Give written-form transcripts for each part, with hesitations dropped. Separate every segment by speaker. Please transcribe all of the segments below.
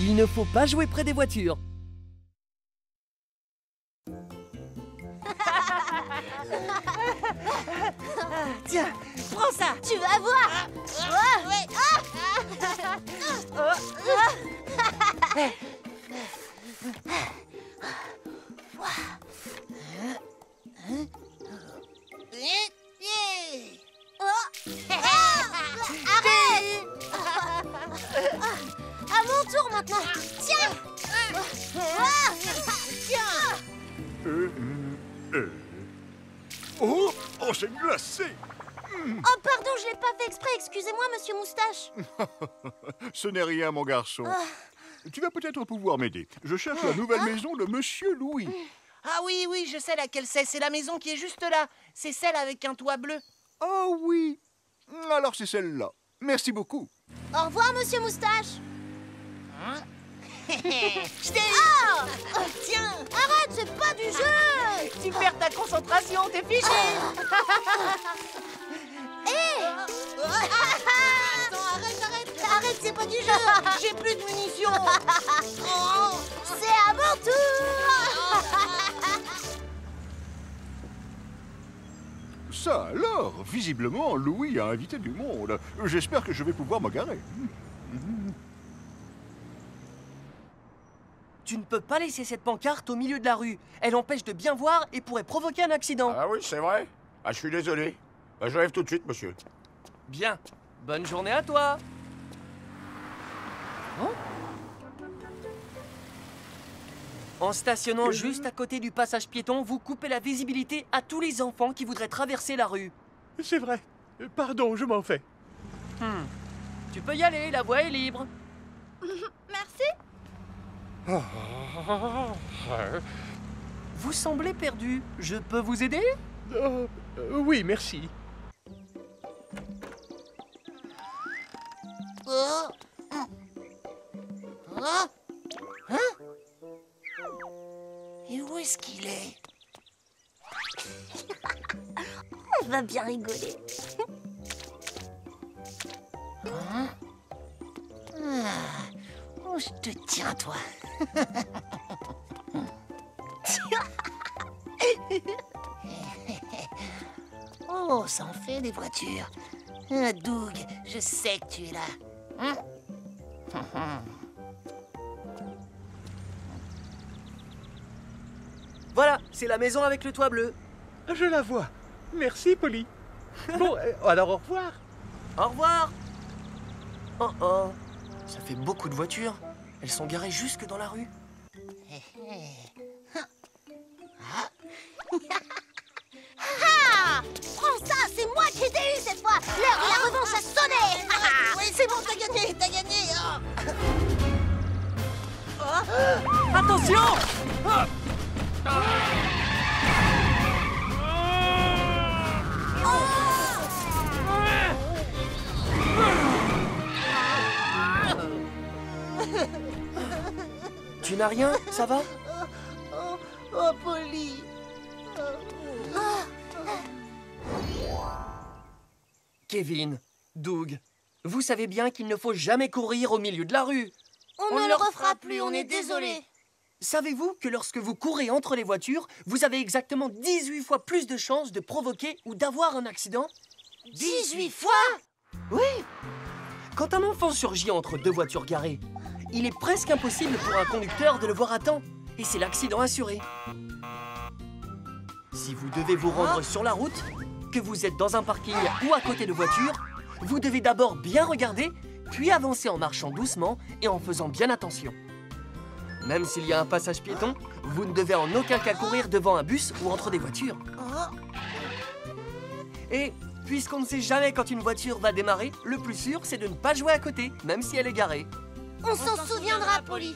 Speaker 1: il ne faut pas jouer près des voitures.
Speaker 2: Tiens, prends ça.
Speaker 3: Tu vas voir. Arrête. À mon tour maintenant. Tiens.
Speaker 4: Oh, c'est glacé.
Speaker 3: Oh pardon, je l'ai pas fait exprès. Excusez-moi, monsieur Moustache.
Speaker 4: Ce n'est rien, mon garçon. Tu vas peut-être pouvoir m'aider. Je cherche la nouvelle maison de Monsieur Louis.
Speaker 2: Ah oui, oui, je sais laquelle c'est. C'est la maison qui est juste là. C'est celle avec un toit bleu.
Speaker 4: Oh oui. Alors c'est celle-là. Merci beaucoup.
Speaker 3: Au revoir, monsieur Moustache.
Speaker 2: Je t'ai... Tiens.
Speaker 3: Arrête, c'est pas du jeu.
Speaker 2: Tu perds ta concentration, t'es fiché. Attends, arrête.
Speaker 3: Arrête, c'est pas du jeu.
Speaker 2: J'ai plus de munitions.
Speaker 3: C'est à mon tour.
Speaker 4: Ça alors, visiblement, Louis a invité du monde. J'espère que je vais pouvoir me garer.
Speaker 1: Tu ne peux pas laisser cette pancarte au milieu de la rue. Elle empêche de bien voir et pourrait provoquer un accident.
Speaker 5: Ah oui, c'est vrai. Ah, je suis désolé. J'arrive tout de suite, monsieur.
Speaker 1: Bien. Bonne journée à toi. En stationnant juste à côté du passage piéton, vous coupez la visibilité à tous les enfants qui voudraient traverser la rue.
Speaker 6: C'est vrai. Pardon, je m'en fais.
Speaker 1: Tu peux y aller, la voie est libre.
Speaker 3: Merci.
Speaker 1: Vous semblez perdu. Je peux vous aider?
Speaker 6: Oui, merci.
Speaker 2: Et où est-ce qu'il est?
Speaker 3: On va bien rigoler.
Speaker 2: Oh, je te tiens, toi. Oh, ça en fait des voitures. Doug, je sais que tu es là.
Speaker 1: Voilà, c'est la maison avec le toit bleu.
Speaker 6: Je la vois. Merci, Polly. Bon, alors au revoir.
Speaker 1: Au revoir. Oh, ça fait beaucoup de voitures. Elles sont garées jusque dans la rue.
Speaker 3: Prends ça, c'est moi qui t'ai eu cette fois. L'heure de la revanche a sonné.
Speaker 2: Oui, c'est bon, t'as gagné.
Speaker 1: Attention! Tu n'as rien, ça va?
Speaker 2: Oh, Polly.
Speaker 1: Kevin, Doug, vous savez bien qu'il ne faut jamais courir au milieu de la rue.
Speaker 3: On ne le refera plus, on est désolé.
Speaker 1: Savez-vous que lorsque vous courez entre les voitures, vous avez exactement 18 fois plus de chances de provoquer ou d'avoir un accident?
Speaker 3: 18 fois?
Speaker 1: Oui! Quand un enfant surgit entre deux voitures garées, il est presque impossible pour un conducteur de le voir à temps. Et c'est l'accident assuré. Si vous devez vous rendre sur la route, que vous êtes dans un parking ou à côté de voitures, vous devez d'abord bien regarder, puis avancer en marchant doucement et en faisant bien attention. Même s'il y a un passage piéton, vous ne devez en aucun cas courir devant un bus ou entre des voitures. Et puisqu'on ne sait jamais quand une voiture va démarrer, le plus sûr, c'est de ne pas jouer à côté, même si elle est garée.
Speaker 3: On s'en souviendra, Polly.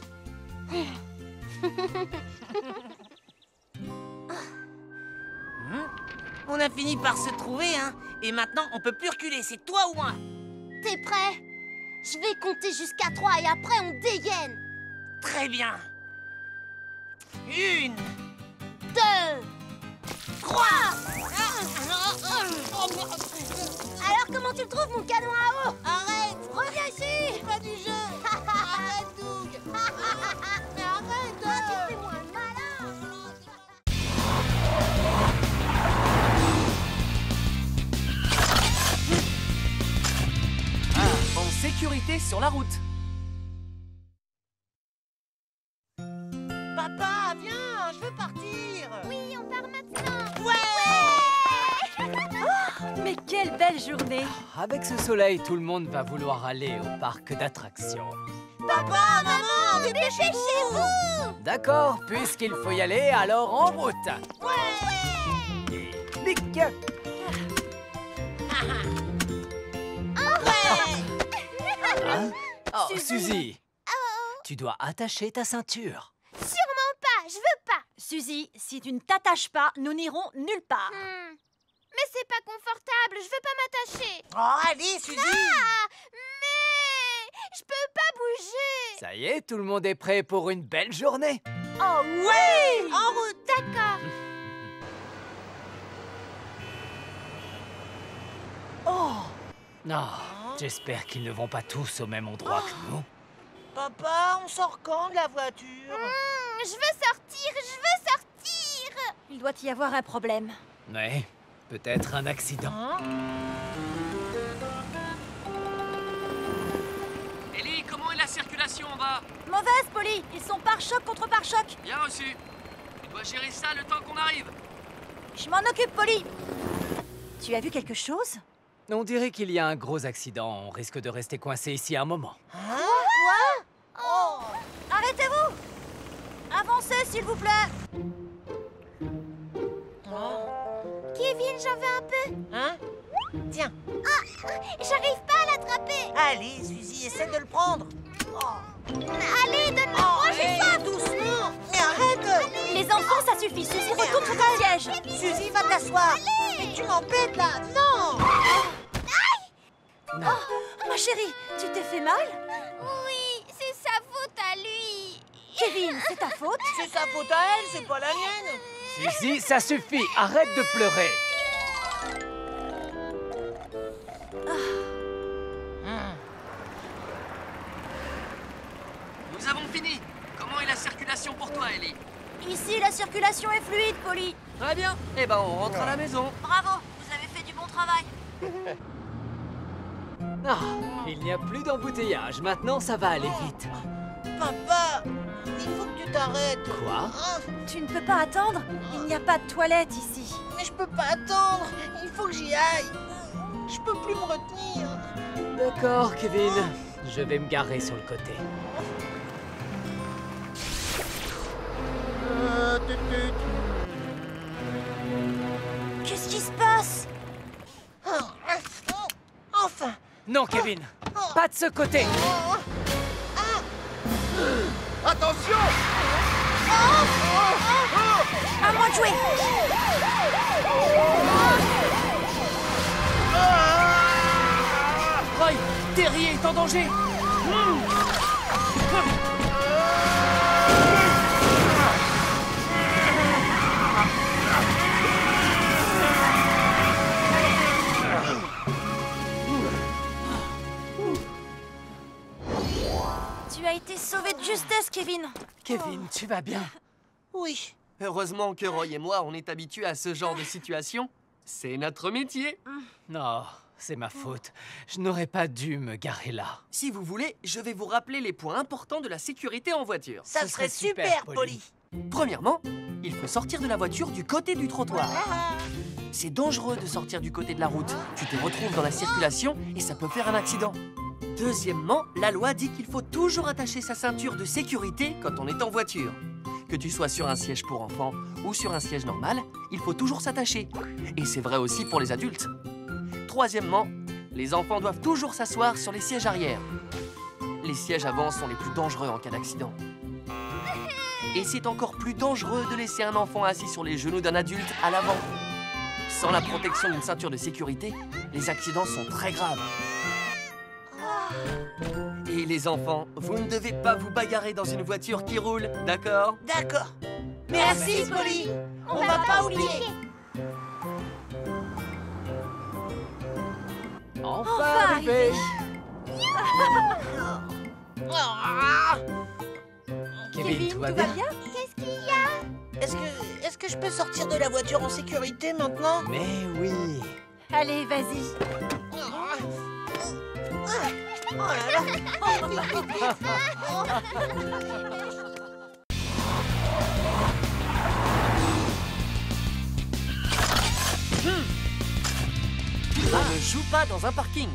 Speaker 2: On a fini par se trouver, hein. Et maintenant, on peut plus reculer. C'est toi ou moi?
Speaker 3: T'es prêt? Je vais compter jusqu'à 3 et après on dégaine.
Speaker 2: Très bien. 1,
Speaker 3: 2, 3. Alors comment tu le trouves mon canon à eau? Arrête. Reviens ici.
Speaker 2: pas du jeu. Arrête, Doug.
Speaker 1: sécurité sur la route.
Speaker 2: Papa, viens, je veux partir.
Speaker 3: Oui, on part maintenant.
Speaker 7: Mais quelle belle journée!
Speaker 8: Avec ce soleil, tout le monde va vouloir aller au parc d'attractions.
Speaker 2: Papa, maman, dépêchez-vous.
Speaker 8: D'accord, puisqu'il faut y aller, alors en route. Et clic. Hein? Oh, Suzy, tu dois attacher ta ceinture.
Speaker 3: Sûrement pas, je veux pas.
Speaker 7: Suzy, si tu ne t'attaches pas, nous n'irons nulle part.
Speaker 3: Mais c'est pas confortable, je veux pas m'attacher.
Speaker 2: Oh, allez, Suzy.
Speaker 3: Mais je peux pas bouger.
Speaker 8: Ça y est, tout le monde est prêt pour une belle journée.
Speaker 3: Oh oui. En route. D'accord.
Speaker 8: Non, j'espère qu'ils ne vont pas tous au même endroit que nous.
Speaker 2: Papa, on sort quand de la voiture?
Speaker 3: Je veux sortir, je veux sortir.
Speaker 7: Il doit y avoir un problème.
Speaker 8: Ouais, peut-être un accident.
Speaker 1: Ellie, comment est la circulation en bas?
Speaker 7: Mauvaise, Polly! Ils sont pare-choc contre pare-choc!
Speaker 1: Bien reçu. Tu dois gérer ça le temps qu'on arrive.
Speaker 7: Je m'en occupe, Polly! Tu as vu quelque chose?
Speaker 8: On dirait qu'il y a un gros accident. On risque de rester coincé ici un moment.
Speaker 7: Arrêtez-vous! Avancez, s'il vous plaît!
Speaker 3: Kevin, j'en veux un peu.
Speaker 2: Hein? Tiens.
Speaker 3: J'arrive pas à l'attraper.
Speaker 2: Allez, Suzy, essaie de le prendre.
Speaker 3: Allez, donne-le-moi, j'ai faim.
Speaker 2: Doucement. Mais arrête.
Speaker 7: Les enfants, ça suffit! Suzy, retourne sur ton siège!
Speaker 2: Suzy, va t'asseoir. Mais tu m'embêtes, là. Non.
Speaker 7: Ma chérie, tu t'es fait mal?
Speaker 3: Oui, c'est sa faute à lui.
Speaker 7: Kevin, c'est ta faute?
Speaker 2: C'est sa faute à elle, c'est pas la mienne.
Speaker 8: Suzy, ça suffit. Arrête de pleurer.
Speaker 1: Nous avons fini. Comment est la circulation pour toi, Ellie?
Speaker 7: Ici, la circulation est fluide, Polly.
Speaker 1: Très bien. Eh ben, on rentre à la maison.
Speaker 7: Bravo, vous avez fait du bon travail.
Speaker 8: Il n'y a plus d'embouteillage. Maintenant, ça va aller vite.
Speaker 2: Papa, il faut que tu t'arrêtes.
Speaker 8: Quoi?
Speaker 7: Tu ne peux pas attendre? Il n'y a pas de toilette ici.
Speaker 2: Mais je peux pas attendre. Il faut que j'y aille. Je peux plus me retenir.
Speaker 8: D'accord, Kevin. Je vais me garer sur le côté.
Speaker 7: Qu'est-ce qui se passe?
Speaker 2: Enfin.
Speaker 8: Non, Kevin. Pas de ce côté.
Speaker 4: Attention!
Speaker 7: À moi de jouer!
Speaker 1: Roy, Terry est en danger.
Speaker 7: Tu as été sauvé de justesse, Kevin.
Speaker 8: Kevin, tu vas bien?
Speaker 2: Oui.
Speaker 1: Heureusement que Roy et moi, on est habitués à ce genre de situation. C'est notre métier.
Speaker 8: Non, c'est ma faute. Je n'aurais pas dû me garer là.
Speaker 1: Si vous voulez, je vais vous rappeler les points importants de la sécurité en voiture.
Speaker 2: Ça
Speaker 8: Ce
Speaker 2: serait
Speaker 8: serait super,
Speaker 2: super,
Speaker 8: Polly.
Speaker 2: Polly.
Speaker 1: Premièrement, il faut sortir de la voiture du côté du trottoir. C'est dangereux de sortir du côté de la route. Tu te retrouves dans la circulation et ça peut faire un accident. Deuxièmement, la loi dit qu'il faut toujours attacher sa ceinture de sécurité quand on est en voiture. Que tu sois sur un siège pour enfants ou sur un siège normal, il faut toujours s'attacher. Et c'est vrai aussi pour les adultes. Troisièmement, les enfants doivent toujours s'asseoir sur les sièges arrière. Les sièges avant sont les plus dangereux en cas d'accident. Et c'est encore plus dangereux de laisser un enfant assis sur les genoux d'un adulte à l'avant. Sans la protection d'une ceinture de sécurité, les accidents sont très graves. Et les enfants, vous ne devez pas vous bagarrer dans une voiture qui roule, d'accord?
Speaker 2: D'accord. Merci, Polly. On va pas oublier.
Speaker 8: Enfin arrivé. Kevin, tout va bien?
Speaker 3: Qu'est-ce qu'il y a?
Speaker 2: Est-ce que je peux sortir de la voiture en sécurité maintenant?
Speaker 8: Mais oui.
Speaker 7: Allez, vas-y.
Speaker 1: On ne joue pas dans un parking.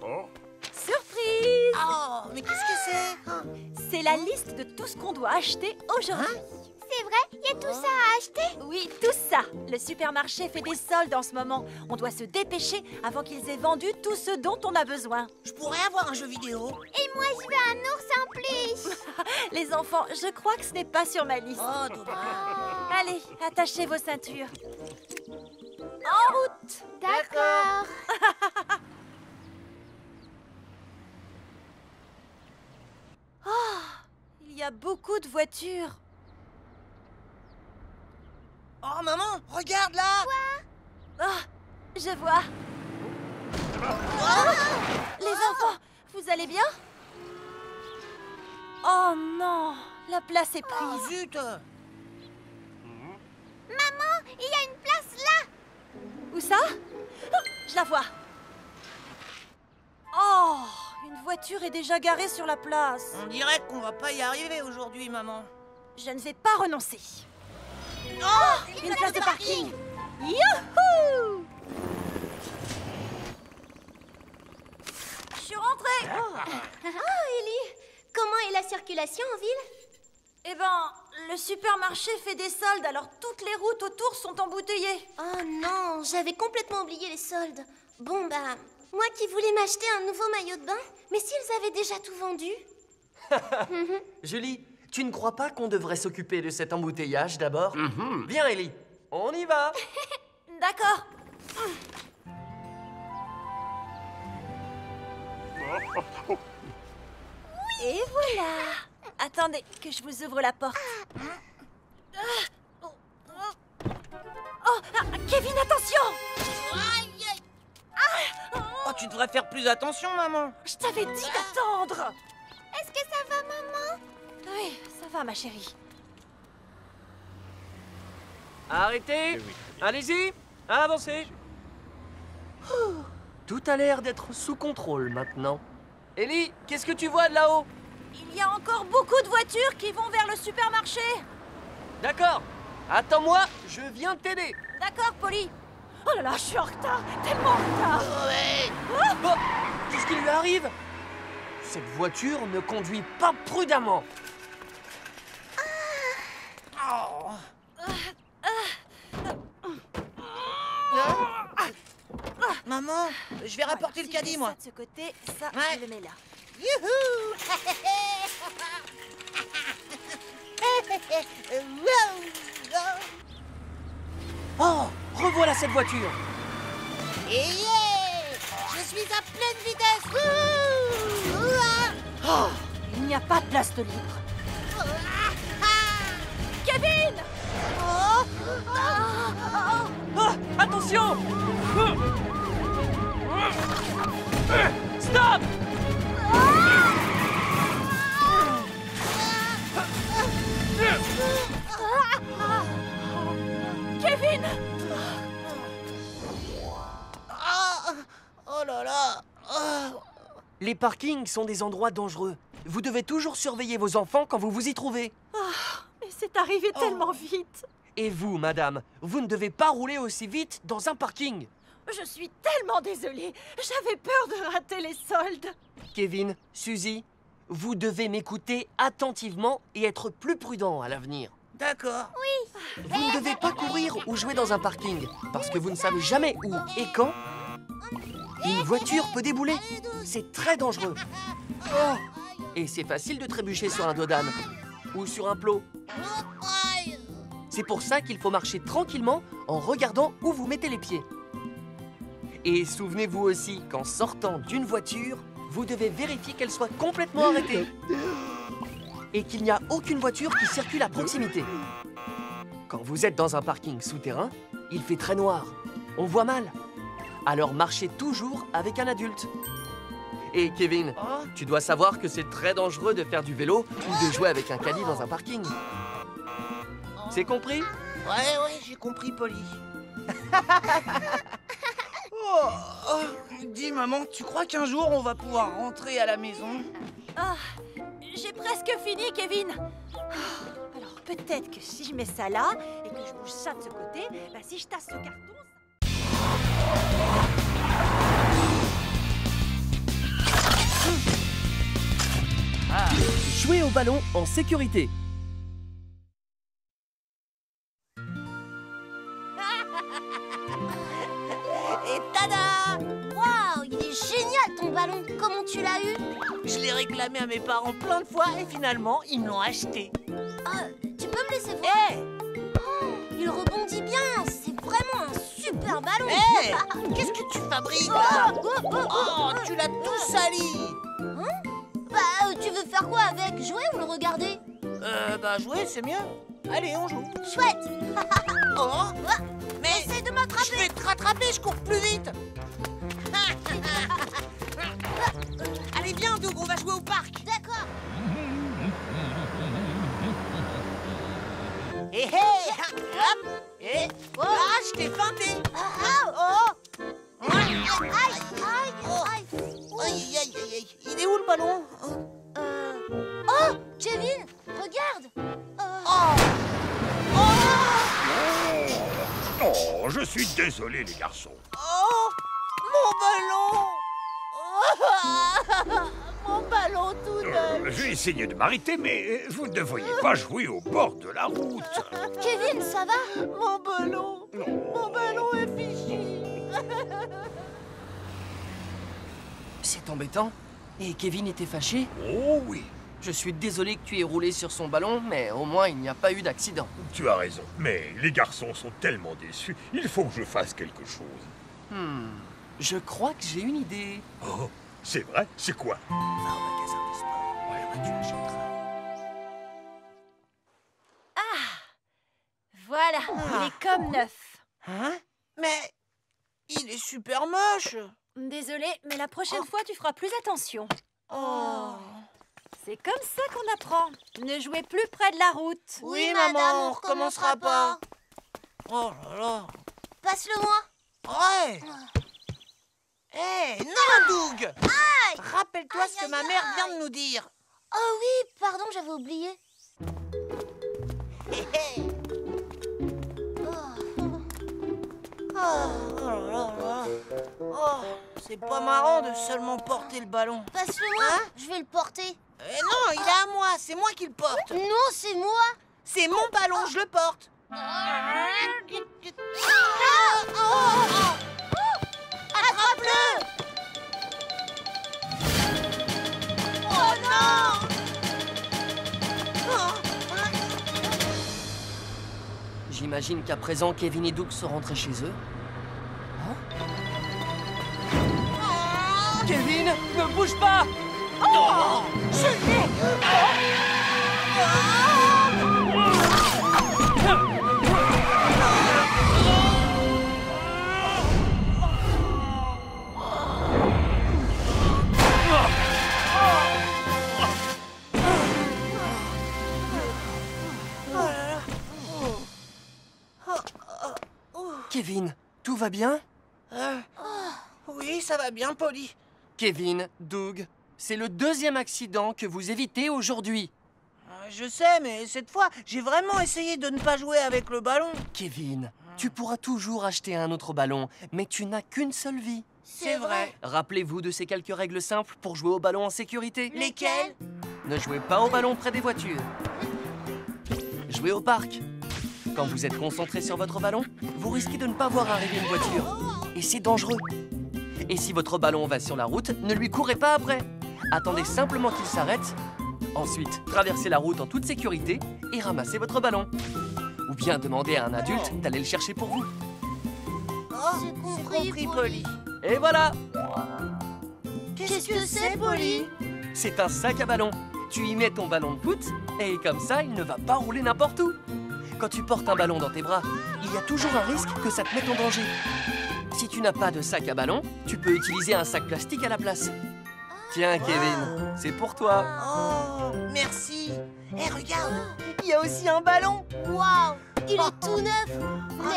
Speaker 5: Oh,
Speaker 7: Surprise!
Speaker 2: Oh, mais qu'est-ce que c'est?
Speaker 7: C'est la liste de tout ce qu'on doit acheter aujourd'hui.
Speaker 3: C'est vrai, il y a tout ça à acheter.
Speaker 7: Oui, tout ça. Le supermarché fait des soldes en ce moment. On doit se dépêcher avant qu'ils aient vendu tout ce dont on a besoin.
Speaker 2: Je pourrais avoir un jeu vidéo.
Speaker 3: Et moi, je veux un ours en peluche.
Speaker 7: Les enfants, je crois que ce n'est pas sur ma liste.
Speaker 2: Oh, dommage.
Speaker 7: Allez, attachez vos ceintures. En route!
Speaker 3: D'accord.
Speaker 7: Il y a beaucoup de voitures.
Speaker 2: Oh, maman, regarde là.
Speaker 7: Ah, je vois. Les enfants, vous allez bien? Oh non, la place est
Speaker 2: Oh,
Speaker 7: prise.
Speaker 2: zut.
Speaker 3: Maman, il y a une place là.
Speaker 7: Où ça? Oh, je la vois. Oh, une voiture est déjà garée sur la place.
Speaker 2: On dirait qu'on va pas y arriver aujourd'hui, maman.
Speaker 7: Je ne vais pas renoncer.
Speaker 3: Oh,
Speaker 7: Une place de parking. Youhou! Je suis rentrée.
Speaker 3: Oh, Ellie, comment est la circulation en ville?
Speaker 7: Eh ben, le supermarché fait des soldes, alors toutes les routes autour sont embouteillées.
Speaker 3: Oh non, j'avais complètement oublié les soldes. Bon, bah, moi qui voulais m'acheter un nouveau maillot de bain, mais s'ils avaient déjà tout vendu?
Speaker 1: Julie, tu ne crois pas qu'on devrait s'occuper de cet embouteillage d'abord? Viens, Ellie, on y va.
Speaker 7: D'accord. Et voilà. Attendez, que je vous ouvre la porte. Oh, Kevin, attention!
Speaker 2: Oh, tu devrais faire plus attention, maman.
Speaker 7: Je t'avais dit d'attendre.
Speaker 3: Est-ce que ça va, maman?
Speaker 7: Oui, ça va, ma chérie.
Speaker 1: Arrêtez. Allez-y, avancez. Tout a l'air d'être sous contrôle maintenant. Ellie, qu'est-ce que tu vois de là-haut?
Speaker 7: Il y a encore beaucoup de voitures qui vont vers le supermarché.
Speaker 1: D'accord. Attends-moi, je viens t'aider.
Speaker 7: D'accord, Polly. Oh là là, je suis en retard, tellement en retard.
Speaker 1: Oh, qu'est-ce qui lui arrive? Cette voiture ne conduit pas prudemment.
Speaker 2: Maman, je vais rapporter le
Speaker 7: Si
Speaker 2: caddie,
Speaker 7: je mets
Speaker 2: moi.
Speaker 7: ça de ce côté, ça,
Speaker 2: Ouais.
Speaker 7: je le mets là.
Speaker 2: Youhou.
Speaker 1: Oh, revoilà cette voiture.
Speaker 2: Et yeah, je suis à pleine vitesse. Wouhou. Ouah.
Speaker 7: Oh, il n'y a pas de place de libre. Kevin!
Speaker 1: Ah, attention. Stop.
Speaker 7: Kevin!
Speaker 2: Oh là là.
Speaker 1: Les parkings sont des endroits dangereux. Vous devez toujours surveiller vos enfants quand vous vous y trouvez.
Speaker 7: Mais c'est arrivé tellement vite.
Speaker 1: Et vous, madame, vous ne devez pas rouler aussi vite dans un parking.
Speaker 7: Je suis tellement désolée. J'avais peur de rater les soldes.
Speaker 1: Kevin, Suzy, vous devez m'écouter attentivement et être plus prudent à l'avenir.
Speaker 2: D'accord.
Speaker 1: Vous ne devez pas courir ou jouer dans un parking, parce que vous ne savez jamais où et quand une voiture peut débouler. C'est très dangereux. Oh, et c'est facile de trébucher sur un dos d'âne ou sur un plot. C'est pour ça qu'il faut marcher tranquillement en regardant où vous mettez les pieds. Et souvenez-vous aussi qu'en sortant d'une voiture, vous devez vérifier qu'elle soit complètement arrêtée. Et qu'il n'y a aucune voiture qui circule à proximité. Quand vous êtes dans un parking souterrain, il fait très noir. On voit mal. Alors marchez toujours avec un adulte. Et Kevin, tu dois savoir que c'est très dangereux de faire du vélo ou de jouer avec un caddie dans un parking. C'est compris?
Speaker 2: Ouais, j'ai compris, Polly. Dis, maman, tu crois qu'un jour on va pouvoir rentrer à la maison?
Speaker 7: Ah, j'ai presque fini, Kevin. Alors peut-être que si je mets ça là et que je bouge ça de ce côté, bah, si je tasse ce carton...
Speaker 1: Jouez au ballon en sécurité.
Speaker 2: Et tada!
Speaker 3: Waouh, il est génial ton ballon. Comment tu l'as eu?
Speaker 2: Je l'ai réclamé à mes parents plein de fois et finalement, ils me l'ont acheté.
Speaker 3: Tu peux me laisser voir?
Speaker 2: Hé!
Speaker 3: Il rebondit bien. C'est vraiment un super ballon.
Speaker 2: Hé! Qu'est-ce que tu fabriques là? Oh, tu l'as tout sali!
Speaker 3: Bah, tu veux faire quoi avec? Jouer ou le regarder?
Speaker 2: Bah jouer, c'est mieux. Allez, on joue.
Speaker 3: Chouette.
Speaker 2: Oh! Mais
Speaker 3: Essaye de m'attraper.
Speaker 2: je vais te rattraper, je cours plus vite. Allez, viens, Doug, on va jouer au parc.
Speaker 3: D'accord.
Speaker 2: Hé, hé! Hop! Et... Ah, je t'ai feinté! Oh!
Speaker 3: Aïe, aïe,
Speaker 2: Oh.
Speaker 3: aïe.
Speaker 2: Aïe, aïe, aïe, aïe. Il est où le ballon?
Speaker 3: Oh, Kevin, regarde.
Speaker 4: Oh, je suis désolé, les garçons.
Speaker 2: Oh! Mon ballon! Mon ballon tout neuf!
Speaker 4: J'ai essayé de m'arrêter, mais vous ne devriez pas jouer au bord de la route.
Speaker 3: Kevin, ça va?
Speaker 2: Mon ballon! Mon ballon est fichu!
Speaker 1: C'est embêtant. Et Kevin était fâché?
Speaker 4: Oh oui,
Speaker 1: Je suis désolé que tu aies roulé sur son ballon, mais au moins il n'y a pas eu d'accident.
Speaker 9: Tu as raison, mais les garçons sont tellement déçus, il faut que je fasse quelque chose.
Speaker 1: Je crois que j'ai une idée.
Speaker 9: Oh, c'est vrai? C'est quoi?
Speaker 1: Va au magasin de sport. Ouais, tu achèteras.
Speaker 7: Voilà, il est comme neuf.
Speaker 2: Hein? Mais il est super moche!
Speaker 7: Désolée, mais la prochaine fois, tu feras plus attention.
Speaker 2: Oh!
Speaker 7: C'est comme ça qu'on apprend. Ne jouez plus près de la route.
Speaker 2: Oui, maman, on recommencera pas! Oh là là!
Speaker 3: Passe-le-moi.
Speaker 2: Ouais! Hé, non, Doug! Rappelle-toi
Speaker 3: Aïe,
Speaker 2: ce que
Speaker 3: aïe,
Speaker 2: ma mère
Speaker 3: aïe.
Speaker 2: vient de nous dire.
Speaker 3: Oh oui, pardon, j'avais oublié.
Speaker 2: Hé, hé. Oh là là là. Oh, c'est pas marrant de seulement porter le ballon.
Speaker 3: Passe-le-moi,
Speaker 2: Hein?
Speaker 3: je vais le porter.
Speaker 2: Non, il est à moi, c'est moi qui le porte.
Speaker 3: Non, c'est moi.
Speaker 2: C'est mon ballon, je le porte.
Speaker 3: Attrape-le.
Speaker 2: Oh non!
Speaker 1: J'imagine qu'à présent, Kevin et Doug sont rentrés chez eux. Kevin, ne bouge pas! Kevin, tout va bien?
Speaker 2: Oui, ça va bien, Polly.
Speaker 1: Kevin, Doug, c'est le deuxième accident que vous évitez aujourd'hui.
Speaker 2: Je sais, mais cette fois, j'ai vraiment essayé de ne pas jouer avec le ballon.
Speaker 1: Kevin, tu pourras toujours acheter un autre ballon, mais tu n'as qu'une seule vie.
Speaker 2: C'est vrai.
Speaker 1: Rappelez-vous de ces quelques règles simples pour jouer au ballon en sécurité.
Speaker 2: Lesquels?
Speaker 1: Ne jouez pas au ballon près des voitures. Jouez au parc. Quand vous êtes concentré sur votre ballon, vous risquez de ne pas voir arriver une voiture. Et c'est dangereux. Et si votre ballon va sur la route, ne lui courez pas après. Attendez simplement qu'il s'arrête. Ensuite, traversez la route en toute sécurité et ramassez votre ballon. Ou bien demandez à un adulte d'aller le chercher pour vous.
Speaker 2: C'est compris, Polly.
Speaker 1: Et voilà!
Speaker 3: Qu'est-ce que c'est, Polly?
Speaker 1: C'est un sac à ballon. Tu y mets ton ballon de foot et comme ça, il ne va pas rouler n'importe où. Quand tu portes un ballon dans tes bras, il y a toujours un risque que ça te mette en danger. Si tu n'as pas de sac à ballon, tu peux utiliser un sac plastique à la place. Tiens, Kevin, c'est pour toi.
Speaker 2: Oh, merci. Hé, regarde, il y a aussi un ballon.
Speaker 3: Waouh. Il est tout neuf.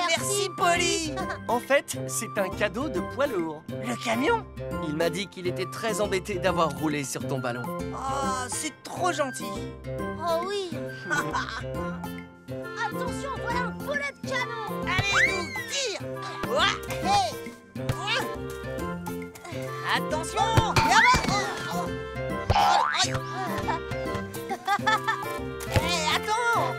Speaker 2: Merci, Polly.
Speaker 1: En fait, c'est un cadeau de poids lourd.
Speaker 2: Le camion?
Speaker 1: Il m'a dit qu'il était très embêté d'avoir roulé sur ton ballon.
Speaker 2: Oh, c'est trop gentil.
Speaker 3: Oh oui. Attention, voilà un boulet de canon.
Speaker 2: Allez, nous, tire. Ouah, hey. Ouah. Attention. Hey, attends.